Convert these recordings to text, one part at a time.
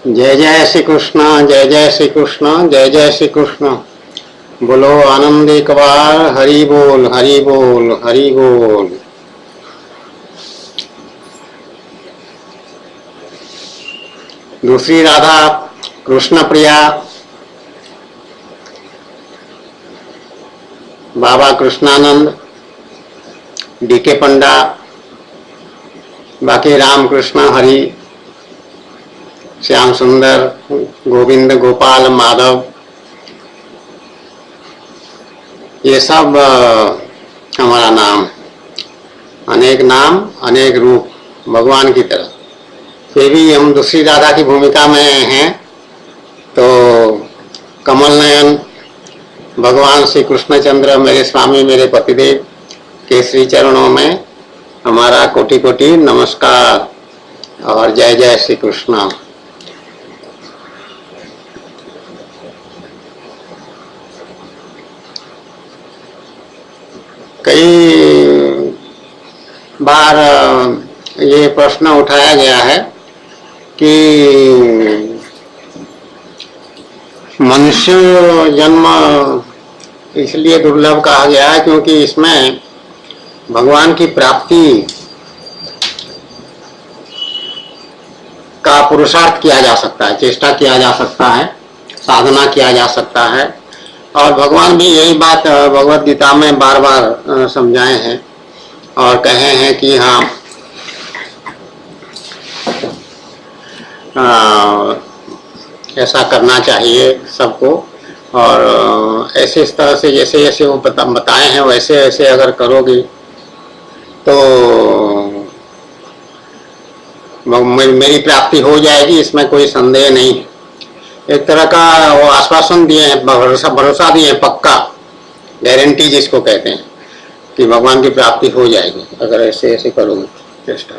जय जय श्री कृष्ण, जय जय श्री कृष्ण, जय जय श्री कृष्ण। बोलो आनंद एक बार, हरि बोल हरि बोल हरि बोल। दूसरी राधा कृष्ण प्रिया, बाबा कृष्णानंद, डीके पंडा, बाकी राम कृष्ण हरि, श्याम सुंदर, गोविंद, गोपाल, माधव, ये सब हमारा नाम। अनेक नाम अनेक रूप भगवान की तरह। फिर भी हम दूसरी राधा की भूमिका में हैं। तो कमल नयन भगवान श्री कृष्णचंद्र मेरे स्वामी, मेरे पतिदेव के श्री चरणों में हमारा कोटि कोटि नमस्कार और जय जय श्री कृष्ण। कई बार ये प्रश्न उठाया गया है कि मनुष्य जन्म इसलिए दुर्लभ कहा गया है क्योंकि इसमें भगवान की प्राप्ति का पुरुषार्थ किया जा सकता है, चेष्टा किया जा सकता है, साधना किया जा सकता है। और भगवान भी यही बात भगवत गीता में बार बार समझाए हैं और कहे हैं कि हाँ ऐसा करना चाहिए सबको। और ऐसे इस तरह से जैसे जैसे वो बताए हैं वैसे वैसे अगर करोगे तो मेरी प्राप्ति हो जाएगी, इसमें कोई संदेह नहीं। एक तरह का वो आश्वासन दिए हैं, भरोसा दिए हैं, पक्का गारंटी जिसको कहते हैं कि भगवान की प्राप्ति हो जाएगी अगर ऐसे ऐसे करोगे चेष्टा।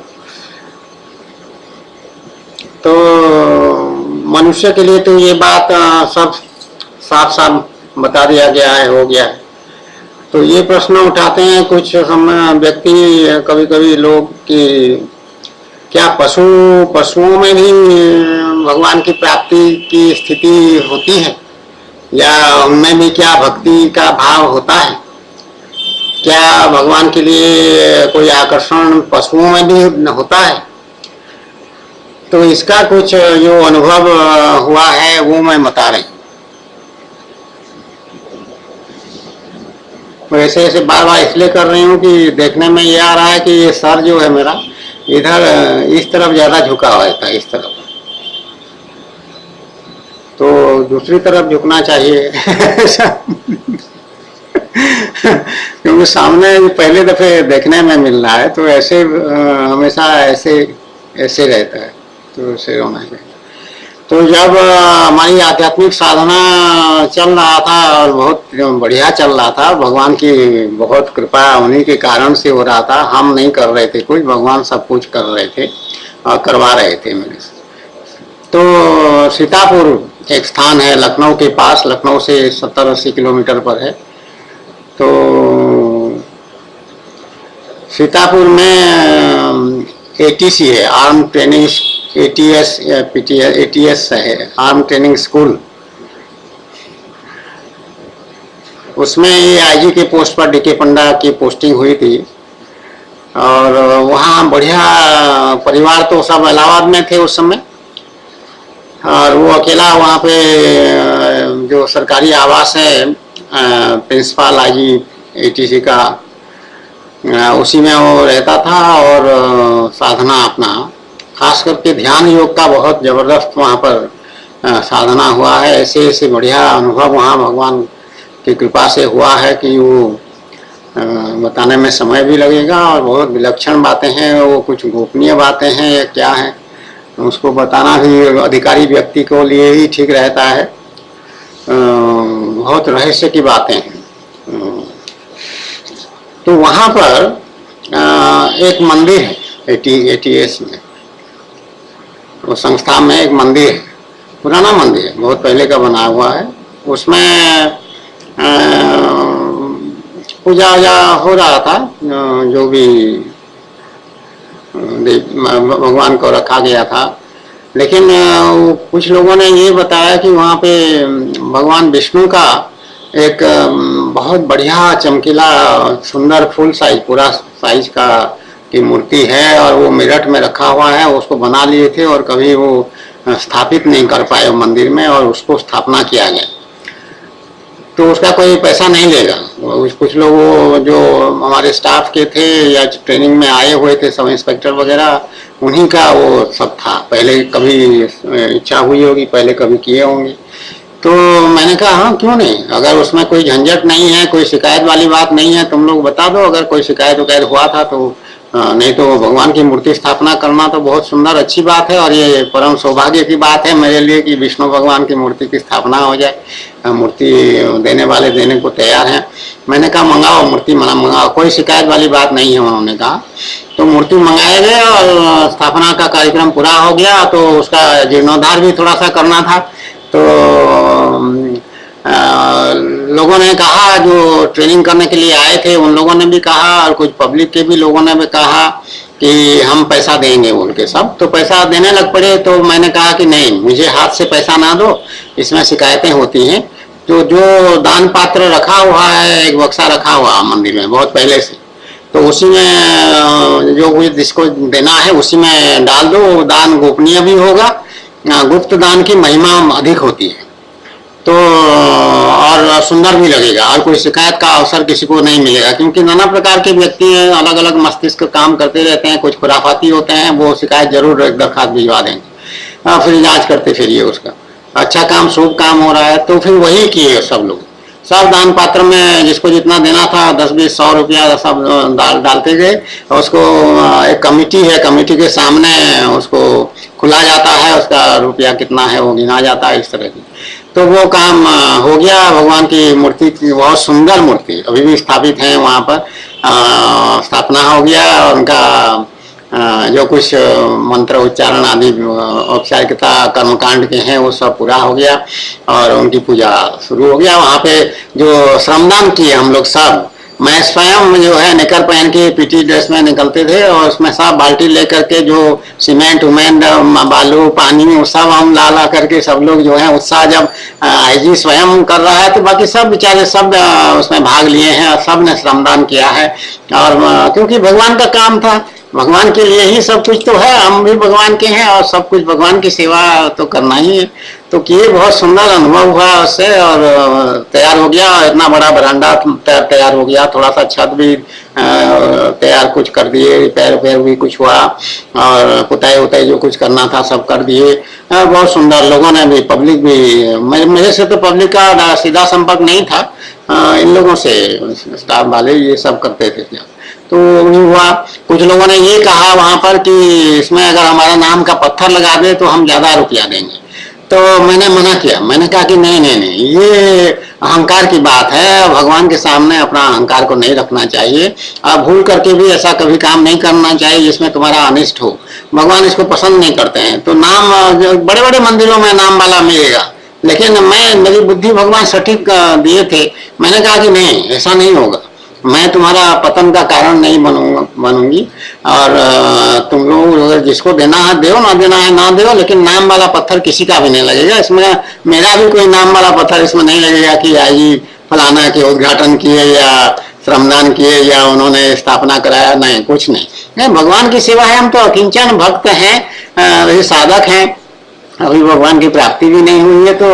तो मनुष्य के लिए तो ये बात सब साफ साफ बता दिया गया है, हो गया है। तो ये प्रश्न उठाते हैं कुछ हम व्यक्ति, कभी कभी लोग, कि क्या पशुओं में भी भगवान की प्राप्ति की स्थिति होती है, या उनमें भी क्या भक्ति का भाव होता है? क्या भगवान के लिए कोई आकर्षण पशुओं में भी होता है? तो इसका कुछ जो अनुभव हुआ है वो मैं बता रही हूँ। वैसे ऐसे बार बार इसलिए कर रही हूँ कि देखने में ये आ रहा है कि ये सर जो है मेरा इधर इस तरफ ज्यादा झुका हुआ था, इस तरफ। तो दूसरी तरफ झुकना चाहिए क्योंकि सामने पहले दफे देखने में मिल रहा है, तो ऐसे हमेशा ऐसे ऐसे रहता है, तो ऐसे होना चाहिए। तो जब हमारी आध्यात्मिक साधना चल रहा था और बहुत बढ़िया चल रहा था, भगवान की बहुत कृपा उन्हीं के कारण से हो रहा था, हम नहीं कर रहे थे कुछ, भगवान सब कुछ कर रहे थे और करवा रहे थे मेरे से। तो सीतापुर एक स्थान है लखनऊ के पास, लखनऊ से 70-80 किलोमीटर पर है। तो सीतापुर में ATC है, आर्म ट्रेनिंग, ATS है, आर्म ट्रेनिंग स्कूल। उसमें ये IG के पोस्ट पर डीके पंडा की पोस्टिंग हुई थी। और वहाँ बढ़िया परिवार तो सब इलाहाबाद में थे उस समय, और वो अकेला वहाँ पे जो सरकारी आवास है प्रिंसिपल IG ATC का, उसी में वो रहता था। और साधना अपना खास करके ध्यान योग का बहुत जबरदस्त वहाँ पर साधना हुआ है। ऐसे ऐसे बढ़िया अनुभव वहाँ भगवान की कृपा से हुआ है कि वो बताने में समय भी लगेगा, और बहुत विलक्षण बातें हैं, वो कुछ गोपनीय बातें हैं या क्या है, उसको बताना भी अधिकारी व्यक्ति को लिए ही ठीक रहता है। बहुत रहस्य की बातें हैं। तो वहाँ पर एक मंदिर है ATS में, वो संस्था में एक मंदिर है, पुराना मंदिर है, बहुत पहले का बना हुआ है। उसमें पूजा हो रहा था, जो भी भगवान को रखा गया था। लेकिन कुछ लोगों ने ये बताया कि वहाँ पे भगवान विष्णु का एक बहुत बढ़िया चमकीला सुंदर फुल साइज पूरा साइज का की मूर्ति है और वो मेरठ में रखा हुआ है। उसको बना लिए थे और कभी वो स्थापित नहीं कर पाए मंदिर में और उसको स्थापना किया गया। तो उसका कोई पैसा नहीं लेगा। कुछ लोग जो हमारे स्टाफ के थे या ट्रेनिंग में आए हुए थे सब इंस्पेक्टर वगैरह, उन्हीं का वो सब था। पहले कभी इच्छा हुई होगी, पहले कभी किए होंगे। तो मैंने कहा हाँ क्यों नहीं, अगर उसमें कोई झंझट नहीं है, कोई शिकायत वाली बात नहीं है, तुम लोग बता दो अगर कोई शिकायत वगैरह हुआ था तो। नहीं तो भगवान की मूर्ति स्थापना करना तो बहुत सुंदर अच्छी बात है और ये परम सौभाग्य की बात है मेरे लिए कि विष्णु भगवान की मूर्ति की स्थापना हो जाए। मूर्ति देने वाले देने को तैयार हैं। मैंने कहा मंगाओ मूर्ति, मंगाओ, कोई शिकायत वाली बात नहीं है उन्होंने कहा। तो मूर्ति मंगाए गए और स्थापना का कार्यक्रम पूरा हो गया। तो उसका जीर्णोद्धार भी थोड़ा सा करना था। तो लोगों ने कहा, जो ट्रेनिंग करने के लिए आए थे उन लोगों ने भी कहा और कुछ पब्लिक के भी लोगों ने भी कहा कि हम पैसा देंगे उनके सब। तो पैसा देने लग पड़े। तो मैंने कहा कि नहीं, मुझे हाथ से पैसा ना दो, इसमें शिकायतें होती हैं। तो जो दान पात्र रखा हुआ है, एक बक्सा रखा हुआ मंदिर में बहुत पहले से, तो उसी में जो कुछ जिसको देना है उसी में डाल दो। दान गोपनीय भी होगा, गुप्त दान की महिमा अधिक होती है तो और सुंदर भी लगेगा और कोई शिकायत का अवसर किसी को नहीं मिलेगा। क्योंकि नाना प्रकार के व्यक्ति अलग अलग मस्तिष्क काम करते रहते हैं, कुछ खुराफाती होते हैं, वो शिकायत जरूर एक दरखास्त भिजवा देंगे, फिर जांच करते फिरिए उसका। अच्छा काम शुभ काम हो रहा है तो फिर वही किए सब लोग। सब दान पात्र में जिसको जितना देना था 10-20-100 रुपया सब डालते गए। उसको एक कमेटी है, कमेटी के सामने उसको खुला जाता है, उसका रुपया कितना है वो गिना जाता है, इस तरह की। तो वो काम हो गया। भगवान की मूर्ति की बहुत सुंदर मूर्ति अभी भी स्थापित है वहाँ पर। स्थापना हो गया और उनका जो कुछ मंत्र उच्चारण आदि औपचारिकता कर्मकांड के हैं वो सब पूरा हो गया और उनकी पूजा शुरू हो गया। वहाँ पे जो श्रमदान किए हम लोग सब, मैं स्वयं जो है निकर पहन के पीटी ड्रेस में निकलते थे और उसमें सब बाल्टी लेकर के जो सीमेंट उमेंट बालू पानी वो सब हम ला करके सब लोग जो है उत्साह, जब आईजी स्वयं कर रहा है तो बाकी सब बेचारे सब उसमें भाग लिए हैं और सब ने श्रमदान किया है। और क्योंकि भगवान का काम था, भगवान के लिए ही सब कुछ तो है, हम भी भगवान के हैं और सब कुछ भगवान की सेवा तो करना ही है। तो किए, बहुत सुंदर अनुभव हुआ उससे और तैयार हो गया। इतना बड़ा बरांडा तैयार हो गया, थोड़ा सा छत भी तैयार कुछ कर दिए, रिपेयर भी कुछ हुआ और पुताई उताई जो कुछ करना था सब कर दिए। बहुत सुंदर, लोगों ने भी, पब्लिक भी, मेरे से तो पब्लिक का सीधा संपर्क नहीं था, इन लोगों से स्टाफ वाले ये सब करते थे। तो वही हुआ। कुछ लोगों ने ये कहा वहां पर कि इसमें अगर हमारा नाम का पत्थर लगा दे तो हम ज्यादा रुपया देंगे। तो मैंने मना किया, मैंने कहा कि नहीं नहीं नहीं, ये अहंकार की बात है, भगवान के सामने अपना अहंकार को नहीं रखना चाहिए। आप भूल करके भी ऐसा कभी काम नहीं करना चाहिए जिसमें तुम्हारा अनिष्ट हो। भगवान इसको पसंद नहीं करते हैं। तो नाम बड़े बड़े मंदिरों में नाम वाला मिलेगा, लेकिन मेरी बुद्धि भगवान सटीक दिए थे। मैंने कहा कि नहीं, ऐसा नहीं होगा, मैं तुम्हारा पतन का कारण नहीं बनूंगी और तुम लोग अगर जिसको देना है दो, ना देना है ना दो, लेकिन नाम वाला पत्थर किसी का भी नहीं लगेगा इसमें। मेरा भी कोई नाम वाला पत्थर इसमें नहीं लगेगा कि आई फलाना के उद्घाटन किए या श्रमदान किए या उन्होंने स्थापना कराया, नहीं, कुछ नहीं। भगवान की सेवा है, हम तो अकिंचन भक्त हैं, साधक हैं, अभी भगवान की प्राप्ति भी नहीं हुई है तो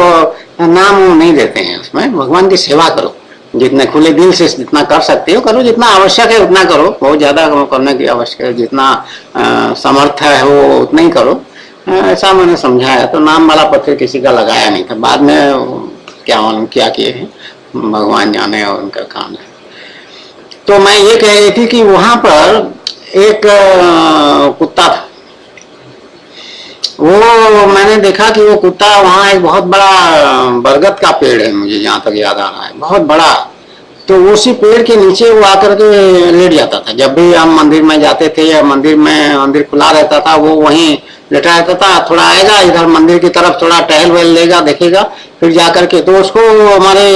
नाम नहीं देते हैं उसमें। भगवान की सेवा करो, जितने खुले दिल से जितना कर सकते हो करो, जितना आवश्यक है उतना करो, बहुत ज्यादा करने की आवश्यक है, जितना समर्थ है वो उतना ही करो, ऐसा मैंने समझाया। तो नाम वाला पत्थर किसी का लगाया नहीं था। बाद में क्या किए हैं भगवान जाने और उनका काम है। तो मैं ये कह रही थी कि वहां पर एक कुत्ता था, वो मैंने देखा कि वो कुत्ता, वहाँ एक बहुत बड़ा बरगद का पेड़ है, मुझे जहाँ तक याद आ रहा है, बहुत बड़ा। तो उसी पेड़ के नीचे वो आकर के लेट जाता था। जब भी हम मंदिर में जाते थे या मंदिर खुला रहता था, वो वहीं लेटा रहता था। थोड़ा आएगा इधर मंदिर की तरफ, थोड़ा टहल वहल लेगा, देखेगा, फिर जाकर के तो उसको हमारे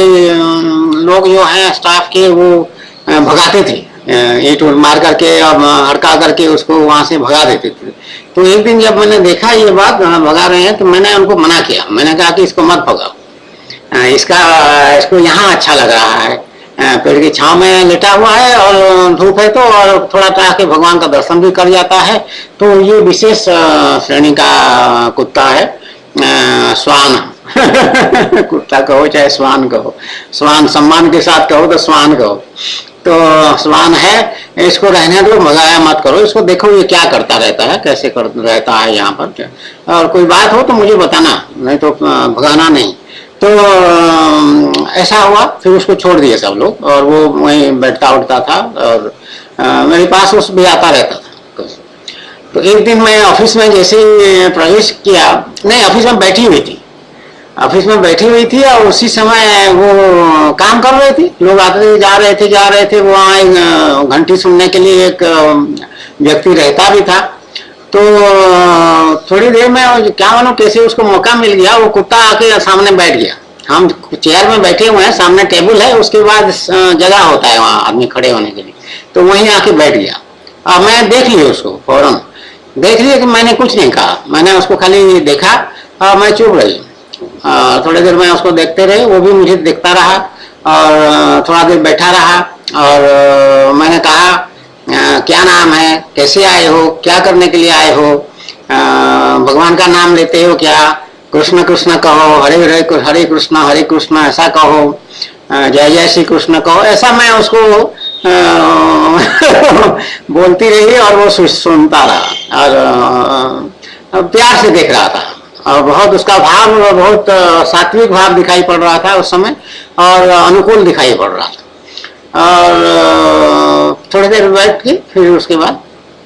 लोग जो हैं स्टाफ के वो भगाते थे, ईंट मार करके और हड़का करके उसको वहां से भगा देते थे। तो एक दिन जब मैंने देखा ये बात भगा रहे हैं, तो मैंने उनको मना किया। मैंने कहा कि इसको मत भगाओ, इसको यहाँ अच्छा लग रहा है, पेड़ की छांव में लेटा हुआ है और धूप है तो, और थोड़ा टहल के भगवान का दर्शन भी कर जाता है। तो ये विशेष श्रेणी का कुत्ता है, श्वान कुत्ता कहो चाहे श्वान कहो, श्वान सम्मान के साथ कहो तो श्वान कहो, तो श्वान है। इसको रहने दो, भगाया मत करो इसको, देखो ये क्या करता रहता है, कैसे कर रहता है यहाँ पर, और कोई बात हो तो मुझे बताना, नहीं तो भगाना नहीं। तो ऐसा हुआ, फिर उसको छोड़ दिए सब लोग, और वो वहीं बैठता उठता था और मेरे पास उस भी आता रहता था। तो एक दिन मैं ऑफिस में जैसे ही प्रवेश किया, नहीं ऑफिस में बैठी हुई थी, ऑफिस में बैठी हुई थी और उसी समय वो काम कर रहे थे, लोग आते थे जा रहे थे। वहाँ घंटी सुनने के लिए एक व्यक्ति रहता भी था। तो थोड़ी देर में क्या मानो कैसे उसको मौका मिल गया, वो कुत्ता आके सामने बैठ गया। हम चेयर में बैठे हुए हैं, सामने टेबल है, उसके बाद जगह होता है वहाँ आदमी खड़े होने के लिए, तो वहीं आके बैठ गया। अब मैं देख लिया उसको, फौरन देख लिया कि मैंने कुछ नहीं कहा, मैंने उसको खाली देखा और मैं चुप रही। थोड़ी देर में उसको देखते रहे, वो भी मुझे देखता रहा और थोड़ा देर बैठा रहा। और मैंने कहा क्या नाम है, कैसे आए हो, क्या करने के लिए आए हो, भगवान का नाम लेते हो क्या, कृष्ण कृष्ण कहो, हरे हरे कृष्ण ऐसा कहो, जय जय श्री कृष्ण कहो, ऐसा मैं उसको बोलती रही और वो सुनता रहा और प्यार से देख रहा था। और बहुत उसका भाव बहुत सात्विक भाव दिखाई पड़ रहा था उस समय और अनुकूल दिखाई पड़ रहा था। और थोड़ी देर बैठ के फिर उसके बाद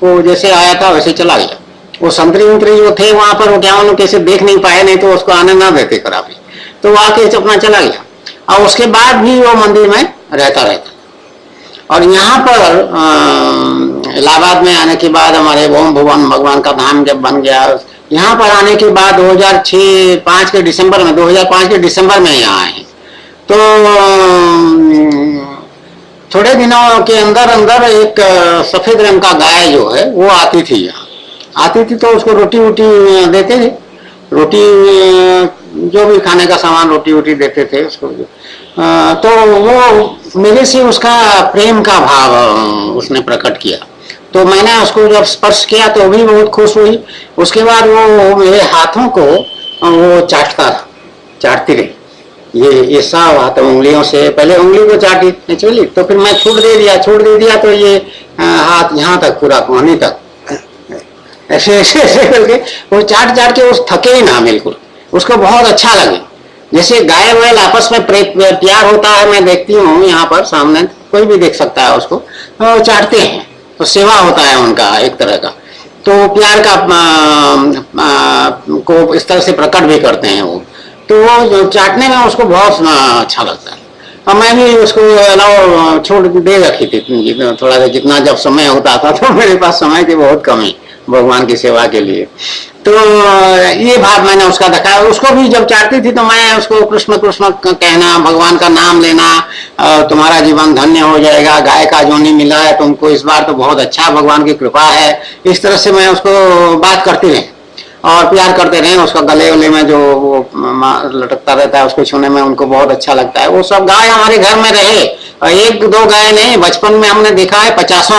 वो जैसे आया था वैसे चला गया। वो संतरी उतरी जो थे वहां पर, वो क्या उन्होंने कैसे देख नहीं पाए, नहीं तो उसको आने ना देते खराबी, तो वो आके अपना चला गया। और उसके बाद भी वो मंदिर में रहता। और यहाँ पर इलाहाबाद में आने के बाद हमारे ओम भुवन भगवान का धाम जब बन गया, यहाँ पर आने के बाद 2005 के दिसंबर में यहाँ आए। तो थोड़े दिनों के अंदर एक सफेद रंग का गाय जो है वो आती थी यहाँ, आती थी। तो उसको रोटी वोटी देते थे, रोटी जो भी खाने का सामान रोटी वोटी देते थे उसको। तो वो मेरे से उसका प्रेम का भाव उसने प्रकट किया। तो मैंने उसको जब स्पर्श किया तो भी बहुत खुश हुई। उसके बाद वो मेरे हाथों को वो चाटती रही, ये सब हाथ उंगलियों से, पहले उंगली को चाटी नेचुरली, तो फिर मैं छोड़ दे दिया तो ये हाथ यहाँ तक पूरा कोहनी तक ऐसे करके वो चाट के उस थके ही ना, बिल्कुल उसको बहुत अच्छा लगे। जैसे गाय बैल आपस में प्यार होता है, मैं देखती हूँ यहाँ पर सामने, कोई भी देख सकता है उसको, तो चाटते हैं, तो सेवा होता है उनका एक तरह का। तो प्यार का को इस तरह से प्रकट भी करते हैं वो। तो वो चाटने में उसको बहुत अच्छा लगता है। और मैं भी उसको अलाव छोड़ दे रखी थी थोड़ा सा, जितना जब समय होता था। तो मेरे पास समय की बहुत कमी भगवान की सेवा के लिए। तो ये भाव मैंने उसका देखा। उसको भी जब चाहती थी तो मैं उसको कृष्ण कृष्ण कहना, भगवान का नाम लेना, तुम्हारा जीवन धन्य हो जाएगा, गाय का जोनी मिला है तुमको इस बार, तो बहुत अच्छा, भगवान की कृपा है। इस तरह से मैं उसको बात करती रही और प्यार करते रहे। उसका गले वले में जो वो लटकता रहता है उसको छूने में उनको बहुत अच्छा लगता है। वो सब गाय हमारे घर में रहे, और एक दो गाय नहीं, बचपन में हमने देखा है 50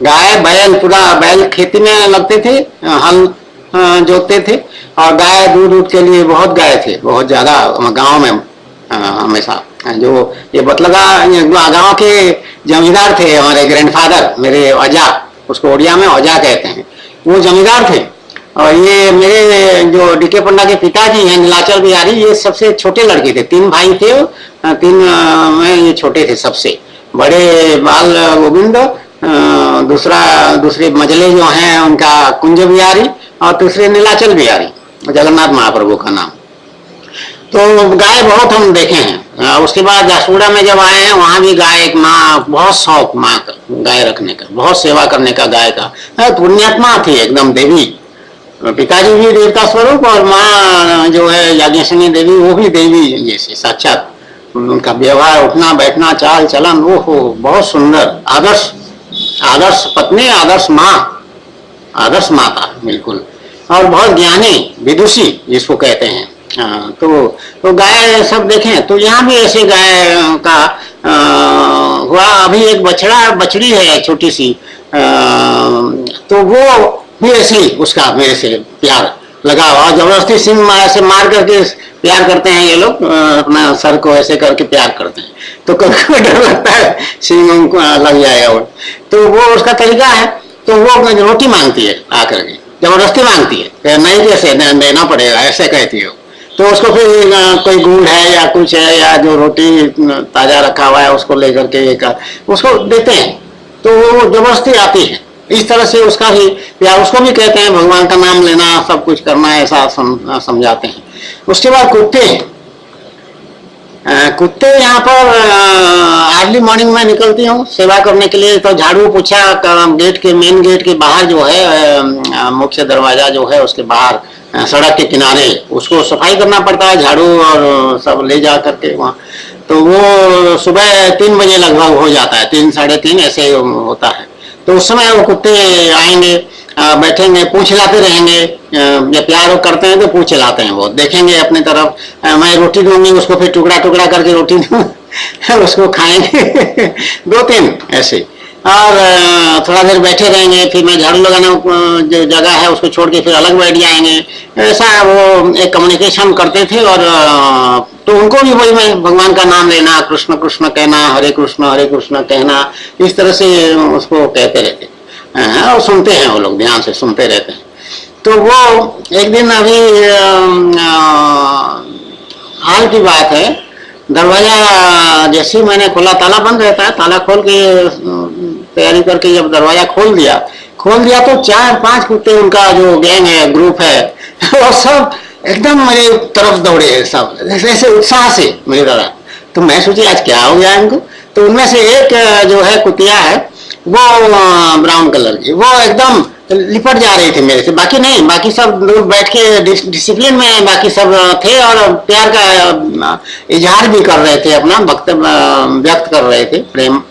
गाय, बैल, पूरा बैल खेती में लगते थे, हल जोतते थे, और गाय दूध के लिए बहुत गाय थे, बहुत ज्यादा गांव में हमेशा। जो ये बतलगा गांव के जमींदार थे हमारे ग्रैंडफादर, मेरे अजा, उसको उड़िया में अजा कहते हैं, वो जमींदार थे। और ये मेरे जो डीके पंडा के पिताजी हैं नीलाचल बिहारी, ये सबसे छोटे लड़के थे, 3 भाई थे, 3 में ये छोटे थे सबसे बड़े। बाल गोविंद, दूसरे मजले जो हैं उनका कुंज बिहारी, और तीसरे नीलाचल बिहारी, जगन्नाथ महाप्रभु का नाम। तो गाय बहुत हम देखे हैं। उसके बाद जासूड़ा में जब आए हैं, वहां भी गाय, एक माँ, बहुत शौक माँ का गाय रखने का, बहुत सेवा करने का गाय का। पुण्यात्मा थी एकदम देवी। पिताजी भी देवता स्वरूप, और माँ जो है याज्ञसेनी देवी, वो भी देवी जैसे साक्षात। उनका व्यवहार, उठना बैठना, चाल चलन, वो बहुत सुंदर आदर्श आदर्श पत्नी, आदर्श माँ, आदर्श माता बिल्कुल, और बहुत ज्ञानी विदुषी जिसको कहते हैं। तो गाय सब देखें तो यहाँ भी ऐसे गाय का हुआ। अभी एक बछड़ा बछड़ी है छोटी सी, तो वो भी ऐसे ही उसका मेरे से प्यार लगा हुआ, जबरदस्ती सिंह ऐसे मार करके प्यार करते हैं ये लोग, अपना सर को ऐसे करके प्यार करते हैं। तो कभी डर लगता है सिंह उनको लग जाएगा वो, तो वो उसका तरीका है। तो वो रोटी मांगती है आकर के, जबरदस्ती मांगती है, नहीं जैसे देना पड़ेगा ऐसे कहती है। तो उसको फिर कोई गुड़ है या कुछ है या जो रोटी ताजा रखा हुआ है उसको लेकर के उसको देते हैं, तो वो जबरदस्ती आती है। इस तरह से उसका ही प्यार, उसको भी कहते हैं भगवान का नाम लेना, सब कुछ करना, ऐसा समझाते हैं। उसके बाद कुत्ते, कुत्ते यहाँ पर अर्ली मॉर्निंग में निकलती हूँ सेवा करने के लिए, तो झाड़ू पोछा गेट के, मेन गेट के बाहर जो है, मुख्य दरवाजा जो है उसके बाहर सड़क के किनारे उसको सफाई करना पड़ता है, झाड़ू और सब ले जा करके वहाँ। तो वो सुबह 3 बजे लगभग हो जाता है, 3 साढ़े 3 ऐसे होता है। तो उस समय वो कुत्ते आएंगे, बैठेंगे, पूछ हिलाते रहेंगे, जब प्यार करते हैं तो पूछ हिलाते हैं, वो देखेंगे अपनी तरफ, मैं रोटी दूंगी उसको, फिर टुकड़ा टुकड़ा करके रोटी उसको खाएंगे 2-3 ऐसे, और थोड़ा देर बैठे रहेंगे, फिर मैं झाड़ू लगाना जो जगह है उसको छोड़ के फिर अलग बैठ जाएंगे। ऐसा वो एक कम्युनिकेशन करते थे। और तो उनको भी वही मैं भगवान का नाम लेना, कृष्ण कृष्ण कहना, हरे कृष्ण कहना, इस तरह से उसको कहते रहते हैं, और सुनते हैं वो लोग, ध्यान से सुनते रहते हैं। तो वो एक दिन अभी हाल की बात है, दरवाजा जैसे मैंने खोला, ताला बंद रहता है, ताला खोल के तैयारी करके जब दरवाजा खोल दिया तो 4-5 कुत्ते, उनका जो गैंग है, ग्रुप है, वो सब एकदम मेरे तरफ दौड़े हैं, सब ऐसे उत्साह से मेरी तरफ। तो मैं सोची आज क्या हो गया इनको। तो उनमें से एक जो है कुतिया है, वो ब्राउन कलर की, वो एकदम लिपट जा रही थी मेरे से, बाकी नहीं, बाकी सब लोग बैठ के डिसिप्लिन में बाकी सब थे और प्यार का इजहार भी कर रहे थे, अपना व्यक्त कर रहे थे प्रेम।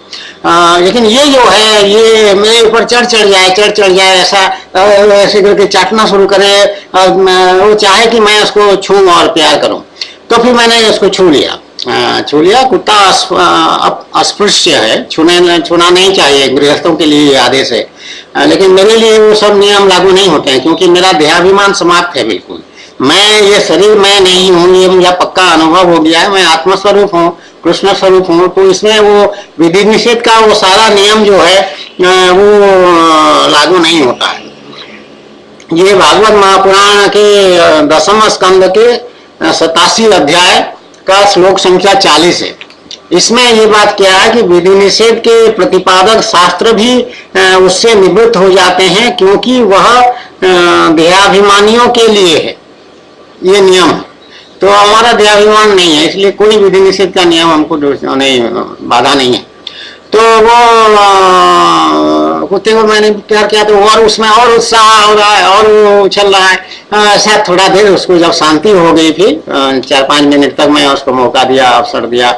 लेकिन ये जो है, ये मेरे ऊपर चढ़ जाए ऐसा, ऐसे करके चाटना शुरू करे, और वो चाहे कि मैं उसको छूं और प्यार करूं। तो फिर मैंने उसको छू लिया। कुत्ता अस्पृश्य है, छूना नहीं चाहिए, गृहस्थों के लिए आदेश है, लेकिन मेरे लिए वो सब नियम लागू नहीं होते हैं, क्योंकि मेरा देहाभिमान समाप्त है बिल्कुल। मैं ये शरीर मैं नहीं हूँ, ये मुझे पक्का अनुभव हो गया है। मैं आत्मस्वरूप हूँ, कृष्ण स्वरूप हूँ। तो इसमें वो विधि निषेध का वो सारा नियम जो है वो लागू नहीं होता है। ये भागवत महापुराण के 10वें स्कंद के 87 अध्याय का श्लोक संख्या 40 है। इसमें ये बात क्या है कि विधि निषेध के प्रतिपादक शास्त्र भी उससे निवृत्त हो जाते हैं, क्योंकि वह देहाभिमानियों के लिए है ये नियम। तो हमारा देहाभिमान नहीं है, इसलिए कोई विधि निषेध का नियम हमको नहीं, बाधा नहीं है। तो वो कुत्ते को मैंने प्यार किया, तो और उसमें और उत्साह हो रहा है और वो उछल रहा है। ऐसा थोड़ा देर उसको जब शांति हो गई थी, 4-5 मिनट तक मैं उसको मौका दिया, अवसर दिया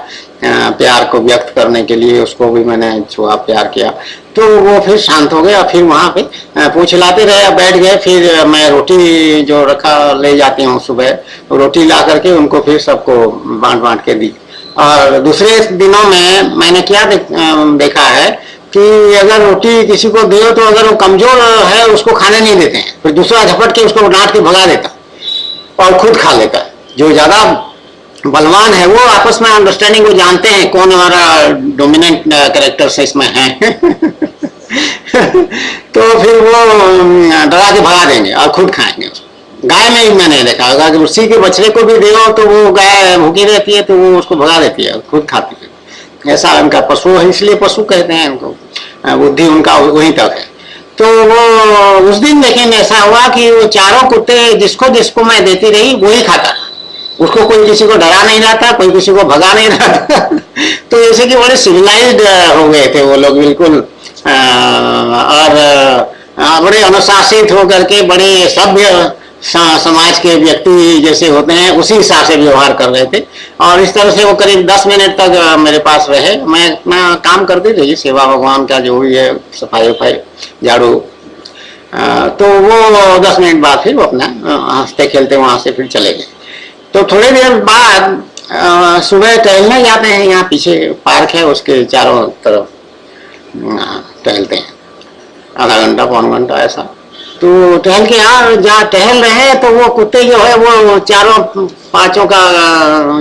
प्यार को व्यक्त करने के लिए, उसको भी मैंने छुआ, प्यार किया। तो वो फिर शांत हो गया। फिर वहां पे पूछ हिलाते रहे, बैठ गए। फिर मैं रोटी जो रखा ले जाती हूँ सुबह, रोटी ला करके उनको फिर सबको बांट के दी। और दूसरे दिनों में मैंने क्या देखा है कि अगर रोटी किसी को दे तो अगर वो कमजोर है उसको खाने नहीं देते हैं, फिर दूसरा झपट के उसको डांट के भगा देता और खुद खा लेता है। जो ज्यादा बलवान है वो आपस में अंडरस्टैंडिंग को जानते हैं कौन हमारा डोमिनेंट कैरेक्टर इसमें है तो फिर वो डरा के भगा देंगे और खुद खाएंगे उसको। गाय में ही मैंने देखा, अगर उसी के बछड़े को भी दो तो वो गाय भूखी रहती है तो वो उसको भगा देती है, खुद खाती है। ऐसा उनका पशु है, इसलिए पशु कहते हैं उनको, बुद्धि उनका वहीं तक है। तो वो उस दिन लेकिन ऐसा हुआ कि वो चारों कुत्ते जिसको जिसको मैं देती रही वही खाता, उसको कोई किसी को डरा नहीं रहा था, कोई किसी को भगा नहीं रहा था तो जैसे कि बड़े सिविलाइज्ड हो गए थे वो लोग बिल्कुल, और बड़े अनुशासित होकर के बड़े सभ्य समाज के व्यक्ति जैसे होते हैं उसी हिसाब से व्यवहार कर रहे थे। और इस तरह से वो करीब 10 मिनट तक मेरे पास रहे। मैं अपना काम करती रही, सेवा भगवान का जो भी है, सफाई वफाई, झाड़ू। तो वो 10 मिनट बाद फिर वो अपना हंसते खेलते वहां से फिर चले गए। तो थोड़ी देर बाद सुबह टहलने जाते हैं, यहाँ पीछे पार्क है, उसके चारों तरफ टहलते हैं, आधा घंटा पौन घंटा ऐसा। तो टहल के यहाँ जहाँ टहल रहे हैं तो वो कुत्ते जो है वो चारों पांचों का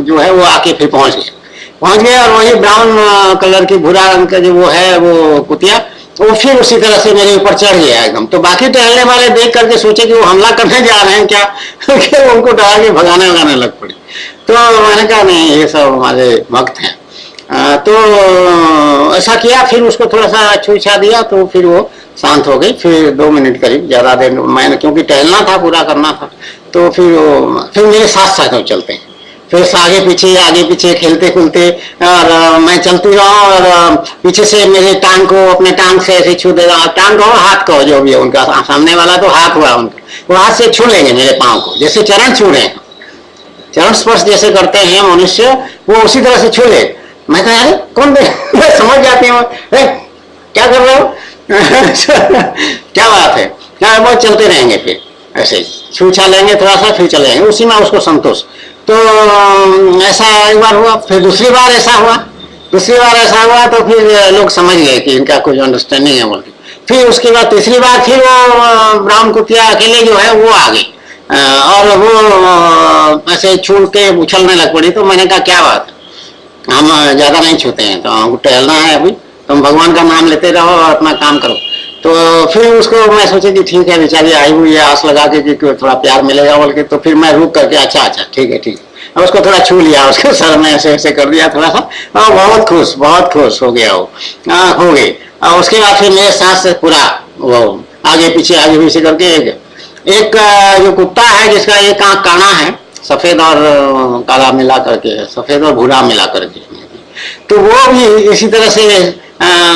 जो है वो आके फिर पहुंच गए और वही ब्राउन कलर की भूरा रंग का जो वो है वो कुतिया, वो फिर उसी तरह से मेरे ऊपर चढ़ गया एकदम। तो बाकी टहलने वाले देख करके सोचे कि वो हमला करने जा रहे हैं क्या कि उनको डरा के भगाने लग पड़े। तो मैंने कहा नहीं, ये सब हमारे भक्त हैं। तो ऐसा किया, फिर उसको थोड़ा सा छूछा दिया तो फिर वो शांत हो गई। फिर 2 मिनट करीब, ज्यादा देर मैंने, क्योंकि टहलना था, पूरा करना था, तो फिर मेरे साथ साथ वो चलते हैं। फिर आगे पीछे खेलते खुलते, और मैं चलती रहा और पीछे से मेरे टांग को, अपने टांग से ऐसे छू दे रहा, टांग को हाथ को, जो भी है उनका सामने वाला तो हाथ हुआ उनका, वो हाथ से छू लेंगे मेरे पाँव को, जैसे चरण छू रहे हैं, चरण स्पर्श जैसे करते हैं मनुष्य, वो उसी तरह से छू ले। मैं कहा यार कौन समझ जाती हूँ, क्या कर रहे हो क्या बात है, क्या बहुत चलते रहेंगे, फिर ऐसे छूछा लेंगे थोड़ा सा, फिर चले जाएंगे, उसी में उसको संतोष। तो ऐसा एक बार हुआ, फिर दूसरी बार ऐसा हुआ तो फिर लोग समझ गए कि इनका कुछ अंडरस्टैंडिंग है बोल के। फिर उसके बाद तीसरी बार फिर वो ब्राउन कुतिया अकेले जो है वो आ गई और वो ऐसे छू के उछलने लग पड़ी। तो मैंने कहा क्या बात है, हम ज्यादा नहीं छूते हैं, तो हमको टहलना है अभी, तुम भगवान का नाम लेते रहो और अपना काम करो। तो फिर उसको मैं सोची कि ठीक है, बेचारी आई हुई है, आस लगा के कि थोड़ा प्यार मिलेगा बोल के। तो फिर मैं रुक करके अच्छा ठीक है अब उसको थोड़ा छू लिया, उसके सर में ऐसे कर दिया थोड़ा सा, और बहुत खुश हो गया वो, हो गई। और उसके बाद फिर मेरे साथ से पूरा वो आगे पीछे करके एक जो कुत्ता है जिसका एक आंख काना है, सफेद और काला मिला करके है, सफेद और भूरा मिला करके, तो वो भी इसी तरह से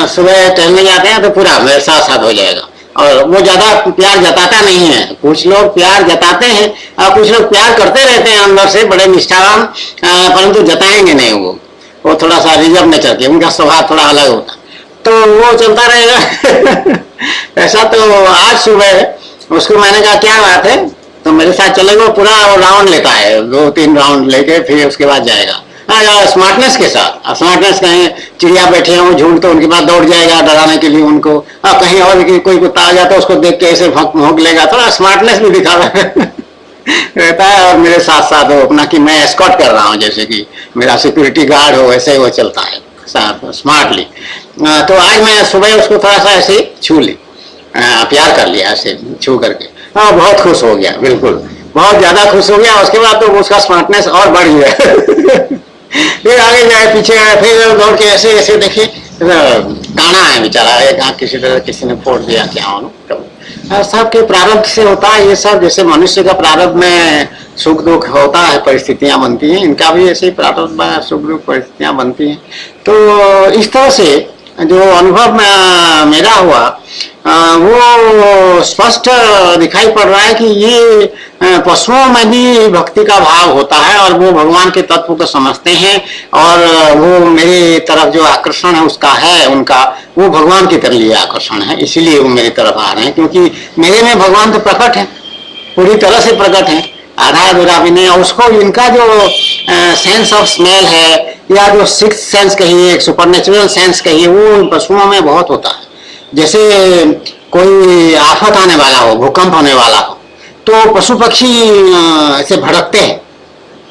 सुबह टहलने जाते हैं तो पूरा मेरे साथ हो जाएगा। और वो ज्यादा प्यार जताता नहीं है, कुछ लोग प्यार जताते हैं और कुछ लोग प्यार करते रहते हैं अंदर से बड़े निष्ठावान, परंतु जताएंगे नहीं, वो थोड़ा सा रिजर्व नेचर के, उनका स्वभाव थोड़ा अलग होता, तो वो चलता रहेगा ऐसा। तो आज सुबह उसको मैंने कहा क्या बात है, तो मेरे साथ चलेगा, पूरा राउंड लेता है, 2-3 राउंड लेके फिर उसके बाद जाएगा स्मार्टनेस के साथ। स्मार्टनेस, कहीं चिड़िया बैठे हों झूठ तो उनके पास दौड़ जाएगा डराने के लिए उनको, कहीं और कोई कुत्ता आ जाता है उसको देख के ऐसे भौंक लेगा, थोड़ा स्मार्टनेस भी दिखा रहता है। और मेरे साथ साथ वो अपना कि मैं एस्कॉर्ट कर रहा हूँ, जैसे कि मेरा सिक्योरिटी गार्ड हो, वैसे वो चलता है स्मार्टली। तो आज मैं सुबह उसको थोड़ा सा ऐसे छू ली, प्यार कर लिया ऐसे छू करके, बहुत खुश हो गया, बिल्कुल बहुत ज्यादा खुश हो गया। उसके बाद तो उसका स्मार्टनेस और बढ़ गया फिर आगे जाए पीछे आए, फिर दौड़ के ऐसे देखे, काना है बेचारा, एक आंख किसी ने फोड़ दिया, क्या मालूम। सबके प्रारब्ध से होता है ये सब, जैसे मनुष्य का प्रारब्ध में सुख दुख होता है, परिस्थितियां बनती हैं, इनका भी ऐसे ही प्रारब्ध में सुख दुख परिस्थितियां बनती हैं। तो इस तरह से जो अनुभव मेरा हुआ वो स्पष्ट दिखाई पड़ रहा है कि ये पशुओं में भी भक्ति का भाव होता है और वो भगवान के तत्व को समझते हैं, और वो मेरी तरफ जो आकर्षण है उसका है उनका, वो भगवान की तरफ लिए आकर्षण है, इसीलिए वो मेरी तरफ आ रहे हैं, क्योंकि मेरे में भगवान तो प्रकट है, पूरी तरह से प्रकट है, आधा अधूरा भी नहीं। और उसको इनका जो सेंस ऑफ स्मेल है, या जो सिक्स्थ सेंस कहिए, सुपरनेचुरल सेंस कहिए, वो पशुओं में बहुत होता है। जैसे कोई आफत आने वाला हो, भूकंप होने वाला हो, तो पशु पक्षी ऐसे भड़कते हैं,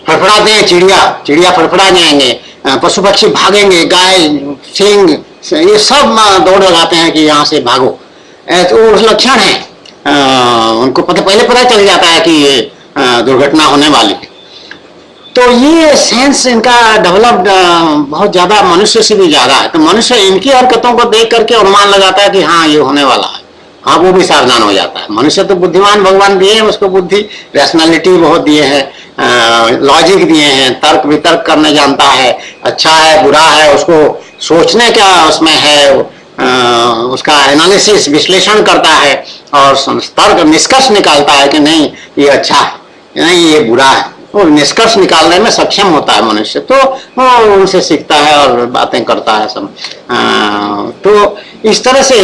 फड़फड़ाते हैं, चिड़िया फड़फड़ा जाएंगे, पशु पक्षी भागेंगे, गाय सिंह ये सब दौड़ लगाते हैं कि यहाँ से भागो, तो लक्षण है, उनको पहले पता चल जाता है कि ये दुर्घटना होने वाली है। तो ये सेंस इनका डेवलप्ड बहुत ज्यादा, मनुष्य से भी ज्यादा है। तो मनुष्य इनकी हरकतों को देख करके अनुमान लगाता है कि हाँ ये होने वाला है, हाँ वो भी सावधान हो जाता है। मनुष्य तो बुद्धिमान भगवान दिए हैं उसको, बुद्धि रैशनैलिटी बहुत दिए हैं, लॉजिक दिए हैं, तर्क वितर्क करने जानता है, अच्छा है बुरा है उसको सोचने का उसमें है, उसका एनालिसिस विश्लेषण करता है और तर्क निष्कर्ष निकालता है कि नहीं ये अच्छा है, नहीं ये बुरा है, वो निष्कर्ष निकालने में सक्षम होता है मनुष्य, तो वो उनसे सीखता है और बातें करता है सब। तो इस तरह से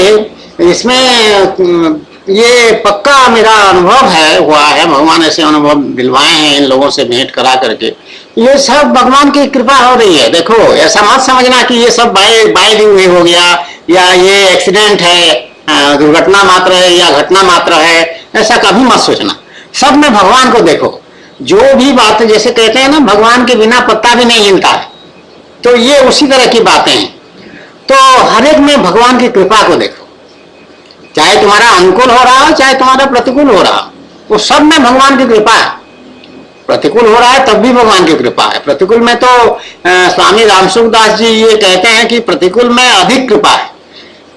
इसमें ये पक्का मेरा अनुभव है हुआ है, भगवान ऐसे अनुभव दिलवाए हैं इन लोगों से भेंट करा करके। ये सब भगवान की कृपा हो रही है। देखो ऐसा मत समझना कि ये सब बाय दी हुई हो गया या ये एक्सीडेंट है, दुर्घटना मात्र है या घटना मात्र है, ऐसा कभी मत सोचना। सब में भगवान को देखो। जो भी बात जैसे कहते हैं ना, भगवान के बिना पत्ता भी नहीं हिलता है, तो ये उसी तरह की बातें हैं। तो हर एक में भगवान की कृपा को देखो, चाहे तुम्हारा अनुकूल हो रहा हो चाहे तुम्हारा प्रतिकूल हो रहा हो, वो सब में भगवान की कृपा है। प्रतिकूल हो रहा है तब भी भगवान की कृपा है। प्रतिकूल में तो स्वामी रामसुखदास जी ये कहते हैं कि प्रतिकूल में अधिक कृपा है,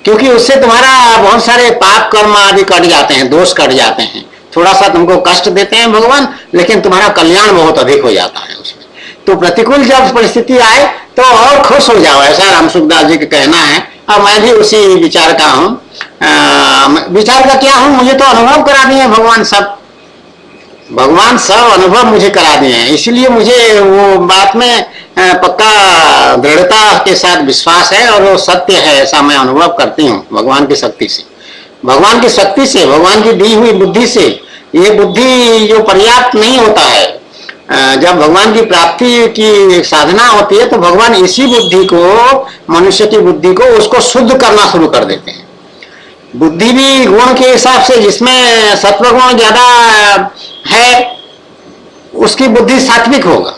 क्योंकि उससे तुम्हारा बहुत सारे पाप कर्म आदि कट जाते हैं, दोष कट जाते हैं। थोड़ा सा तुमको कष्ट देते हैं भगवान, लेकिन तुम्हारा कल्याण बहुत अधिक हो जाता है उसमें। तो प्रतिकूल जब परिस्थिति आए तो और खुश हो जाओ, ऐसा रामसुखदास जी का कहना है। और मैं भी उसी विचार का हूँ। विचार का क्या हूँ, मुझे तो अनुभव करा दिए भगवान सब, भगवान सब अनुभव मुझे करा दिए हैं, इसलिए मुझे वो बात में पक्का दृढ़ता के साथ विश्वास है और वो सत्य है, ऐसा मैं अनुभव करती हूँ भगवान की शक्ति से। भगवान की शक्ति से, भगवान की दी हुई बुद्धि से। ये बुद्धि जो पर्याप्त नहीं होता है, जब भगवान की प्राप्ति की साधना होती है तो भगवान इसी बुद्धि को, मनुष्य की बुद्धि को, उसको शुद्ध करना शुरू कर देते हैं। बुद्धि भी गुण के हिसाब से, जिसमें सत्व गुण ज्यादा है उसकी बुद्धि सात्विक होगा,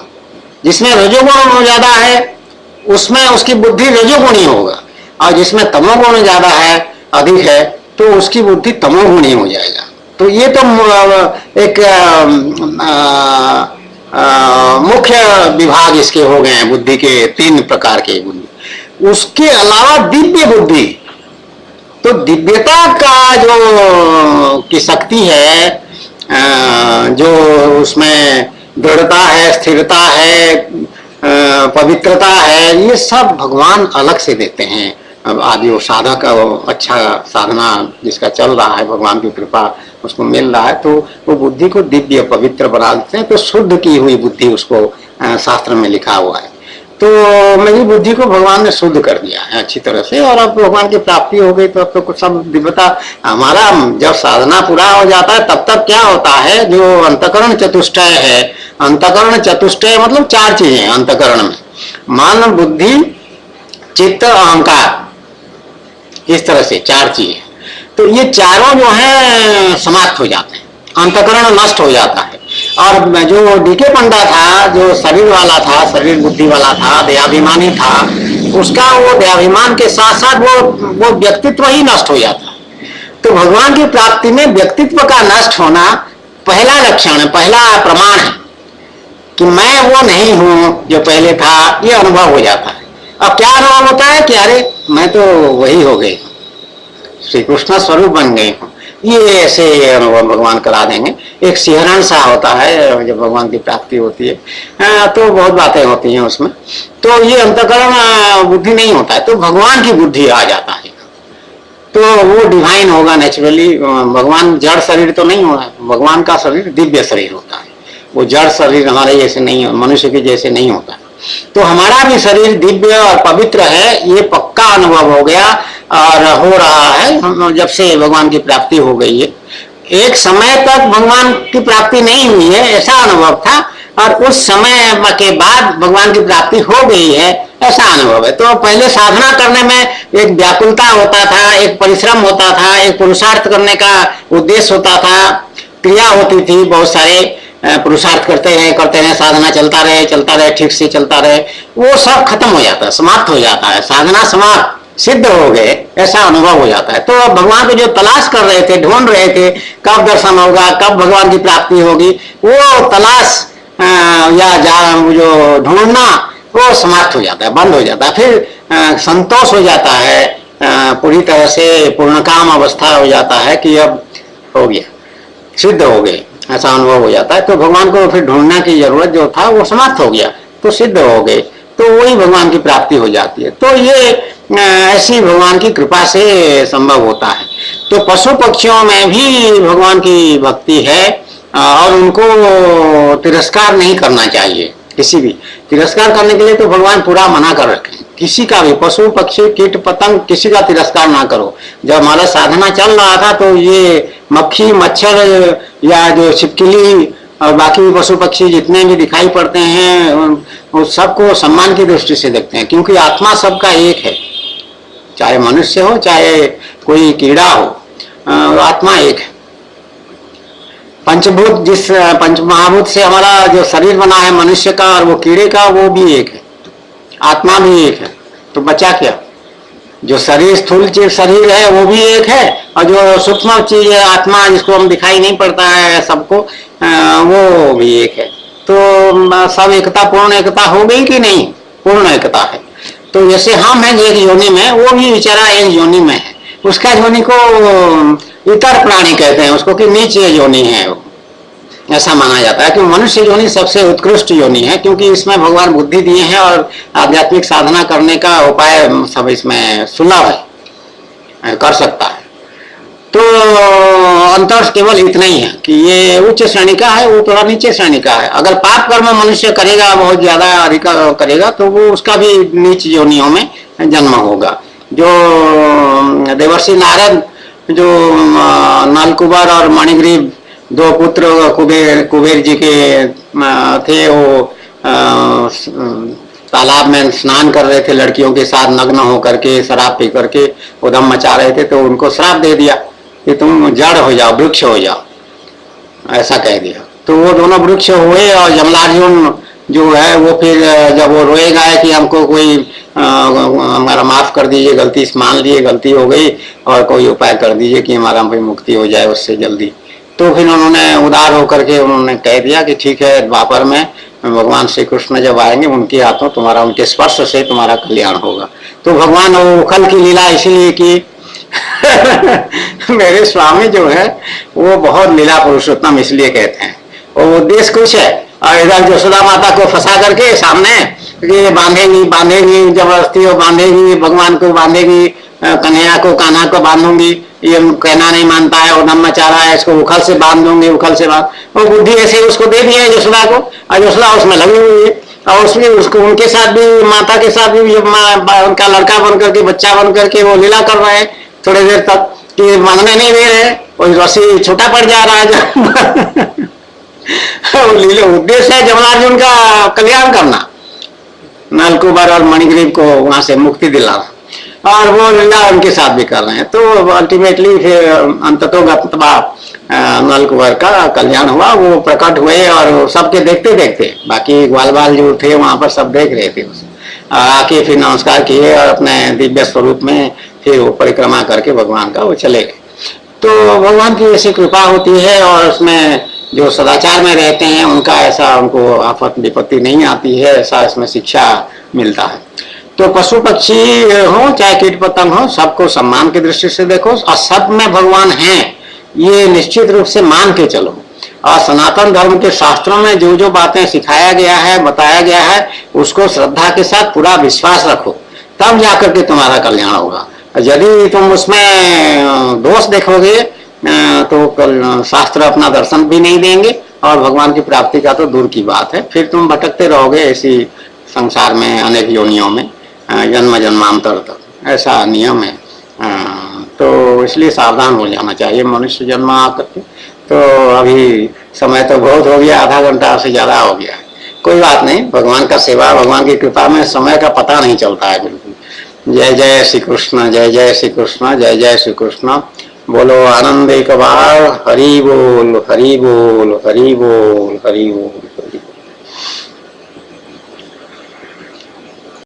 जिसमें रजोगुण ज्यादा है उसमें उसकी बुद्धि रजोगुणी होगा, और जिसमें तमोगुण ज्यादा है, अधिक है, तो उसकी बुद्धि तमोगुणी हो जाएगा। तो ये तो एक मुख्य विभाग इसके हो गए हैं बुद्धि के, 3 प्रकार के बुद्धि। उसके अलावा दिव्य बुद्धि, तो दिव्यता का जो की शक्ति है, जो उसमें दृढ़ता है, स्थिरता है, पवित्रता है, ये सब भगवान अलग से देते हैं। अब आज वो साधक अच्छा साधना जिसका चल रहा है, भगवान की कृपा उसको मिल रहा है, तो वो बुद्धि को दिव्य पवित्र बना देते हैं। तो शुद्ध की हुई बुद्धि उसको शास्त्र में लिखा हुआ है। तो मेरी बुद्धि को भगवान ने शुद्ध कर दिया है अच्छी तरह से, और अब भगवान की प्राप्ति हो गई तो अब तो कुछ सब दिव्यता। हमारा जब साधना पूरा हो जाता है तब तक क्या होता है, जो अंतकरण चतुष्टय है, अंतकरण चतुष्टय मतलब 4 चीजें अंतकरण में, मन, बुद्धि, चित्त, अहंकार, इस तरह से 4 चीजें। तो ये चारों जो है समाप्त हो जाते हैं, अंतकरण नष्ट हो जाता है। और जो डीके पंडा था, जो शरीर वाला था, शरीर बुद्धि वाला था, देहाभिमानी था, उसका वो देहाभिमान के साथ साथ वो व्यक्तित्व ही नष्ट हो जाता है। तो भगवान की प्राप्ति में व्यक्तित्व का नष्ट होना पहला लक्षण है, पहला प्रमाण है कि मैं वो नहीं हूं जो पहले था, ये अनुभव हो जाता है। अब क्या अनुभव होता है कि अरे मैं तो वही हो गई, श्री कृष्ण स्वरूप बन गए हूं। ये ऐसे अनुभव भगवान करा देंगे। एक सिहरण सा होता है जब भगवान की प्राप्ति होती है, तो बहुत बातें होती हैं उसमें। तो ये अंतकरण बुद्धि नहीं होता है, तो भगवान की बुद्धि आ जाता है, तो वो डिवाइन होगा नेचुरली। भगवान जड़ शरीर तो नहीं होगा, भगवान का शरीर दिव्य शरीर होता है, वो जड़ शरीर हमारे जैसे नहीं, मनुष्य के जैसे नहीं होता। तो हमारा भी शरीर दिव्य और पवित्र है, ये पक्का अनुभव हो गया और हो रहा है जब से भगवान की प्राप्ति हो गई है। एक समय तक भगवान की प्राप्ति नहीं हुई है ऐसा अनुभव था, और उस समय के बाद भगवान की प्राप्ति हो गई है ऐसा अनुभव है। तो पहले साधना करने में एक व्याकुलता होता था, एक परिश्रम होता था, एक पुरुषार्थ करने का उद्देश्य होता था, क्रिया होती थी, बहुत सारे पुरुषार्थ करते हैं, साधना चलता रहे, ठीक से चलता रहे, वो सब खत्म हो जाता है, समाप्त हो जाता है, साधना समाप्त, सिद्ध हो गए ऐसा अनुभव हो जाता है। तो भगवान को जो तलाश कर रहे थे, ढूंढ रहे थे, कब दर्शन होगा, कब भगवान की प्राप्ति होगी, वो तलाश या जो ढूंढना वो समाप्त हो जाता है, बंद हो जाता है। फिर संतोष हो जाता है, पूरी तरह से पूर्णकाम अवस्था हो जाता है कि अब हो गया, सिद्ध हो गए, ऐसा अनुभव हो जाता है। तो भगवान को फिर ढूंढने की जरूरत जो था वो समाप्त हो गया, तो सिद्ध हो गए, तो वही भगवान की प्राप्ति हो जाती है। तो ये ऐसी भगवान की कृपा से संभव होता है। तो पशु पक्षियों में भी भगवान की भक्ति है और उनको तिरस्कार नहीं करना चाहिए। किसी भी तिरस्कार करने के लिए तो भगवान पूरा मना कर रखे, किसी का भी पशु पक्षी कीट पतंग किसी का तिरस्कार ना करो। जब हमारा साधना चल रहा था तो ये मक्खी मच्छर या जो छिपकली और बाकी भी पशु पक्षी जितने भी दिखाई पड़ते हैं उस सबको सम्मान की दृष्टि से देखते हैं, क्योंकि आत्मा सबका एक है, चाहे मनुष्य हो चाहे कोई कीड़ा हो, आत्मा एक है। पंचभूत जिस पंच महाभूत से हमारा जो शरीर बना है मनुष्य का और वो कीड़े का, वो भी एक है, आत्मा भी एक है। तो बचा क्या? जो शरीर स्थूल शरीर है वो भी एक है और जो सूक्ष्म चीज है आत्मा जिसको हम दिखाई नहीं पड़ता है सबको, वो भी एक है। तो सब एकता पूर्ण एकता हो गई कि नहीं? पूर्ण एकता है। तो जैसे हम हैं एक योनि में, वो भी बेचारा एक योनि में है, उसका योनि को इतर प्राणी कहते हैं उसको कि नीच योनि है वो, ऐसा माना जाता है कि मनुष्य योनि सबसे उत्कृष्ट योनि है, क्योंकि इसमें भगवान बुद्धि दिए हैं और आध्यात्मिक साधना करने का उपाय सब इसमें सुलभ है, कर सकता है। तो अंतर केवल इतना ही है कि ये उच्च श्रेणी का है, वो थोड़ा नीचे श्रेणी का है। अगर पाप कर्म मनुष्य करेगा, बहुत ज्यादा अधिक करेगा, तो वो उसका भी नीच योनियों में जन्म होगा। जो देवर्षि नारद जो नलकुबर और मणिग्रीव दो पुत्र कुबेर जी के थे, वो तालाब में स्नान कर रहे थे लड़कियों के साथ नग्न होकर के, शराब पी करके उधम मचा रहे थे, तो उनको श्राप दे दिया कि तुम जड़ हो जाओ, वृक्ष हो जाओ, ऐसा कह दिया। तो वो दोनों वृक्ष हुए और जमलार्जुन जो है वो फिर जब वो रोएगा है कि हमको कोई हमारा माफ कर दीजिए, गलती मान लिए गलती हो गई और कोई उपाय कर दीजिए कि हमारा भी मुक्ति हो जाए उससे जल्दी, तो फिर उन्होंने उदार होकर के उन्होंने कह दिया कि ठीक है, द्वापर में भगवान श्री कृष्ण जब आएंगे उनके हाथों तुम्हारा, उनके स्पर्श से तुम्हारा कल्याण होगा। तो भगवान वो उखल की लीला इसलिए की मेरे स्वामी जो है वो बहुत लीला पुरुषोत्तम इसलिए कहते हैं, वो उद्देश्य कुछ है और इधर यशोदा माता को फंसा करके सामने ये बांधेगी जबरदस्ती, वो बांधेगी, भगवान को बांधेगी, कन्हैया को कान्हा को बांधूंगी, ये कहना नहीं मानता है, वो दम मचा रहा है, इसको उखल से बांध दूंगी, उखल से बांध, वो बुद्धि ऐसे उसको दे दिया है यशोदा को, और यशोदा उसमें लगी हुई है और उसमें उसको उनके साथ भी, माता के साथ भी उनका लड़का बन करके, बच्चा बन करके वो लीला कर रहे हैं थोड़ी देर तक कि मांगने नहीं दे रहे, और रस्सी छोटा पड़ जा रहा है लीला उद्देश्य है जमलार्जुन का कल्याण करना, नलकुबर और मणिग्रीव को वहां से मुक्ति दिलाना, और वो लीला उनके साथ भी कर रहे हैं। तो अल्टीमेटली फिर अंततोगत्वा नलकुबर का कल्याण हुआ, वो प्रकट हुए और सबके देखते देखते, बाकी ग्वाल बाल जो थे वहां पर सब देख रहे थे उसे, आके फिर नमस्कार किए और अपने दिव्य स्वरूप में फिर वो परिक्रमा करके भगवान का वो चले गए। तो भगवान की ऐसी कृपा होती है और उसमें जो सदाचार में रहते हैं उनका ऐसा, उनको आफत विपत्ति नहीं आती है, ऐसा इसमें शिक्षा मिलता है। तो पशु पक्षी हो चाहे कीट पतंग हो, सबको सम्मान की दृष्टि से देखो और सब में भगवान है ये निश्चित रूप से मान के चलो, और सनातन धर्म के शास्त्रों में जो जो बातें सिखाया गया है, बताया गया है, उसको श्रद्धा के साथ पूरा विश्वास रखो, तब जाकर के तुम्हारा कल्याण होगा। यदि तुम उसमें दोष देखोगे तो शास्त्र अपना दर्शन भी नहीं देंगे और भगवान की प्राप्ति का तो दूर की बात है, फिर तुम भटकते रहोगे ऐसी संसार में अनेक योनियों में जन्म जन्मांतर तक, ऐसा नियम है। तो इसलिए सावधान हो जाना चाहिए मनुष्य जन्म आकर के। तो अभी समय तो बहुत हो गया, आधा घंटा से ज्यादा हो गया है, कोई बात नहीं, भगवान का सेवा, भगवान की कृपा में समय का पता नहीं चलता है बिल्कुल। जय जय श्री कृष्ण, जय जय श्री कृष्ण, जय जय श्री कृष्ण। बोलो आनंद एक बार, हरि बोल हरि बोल हरि बोल हरि बोल।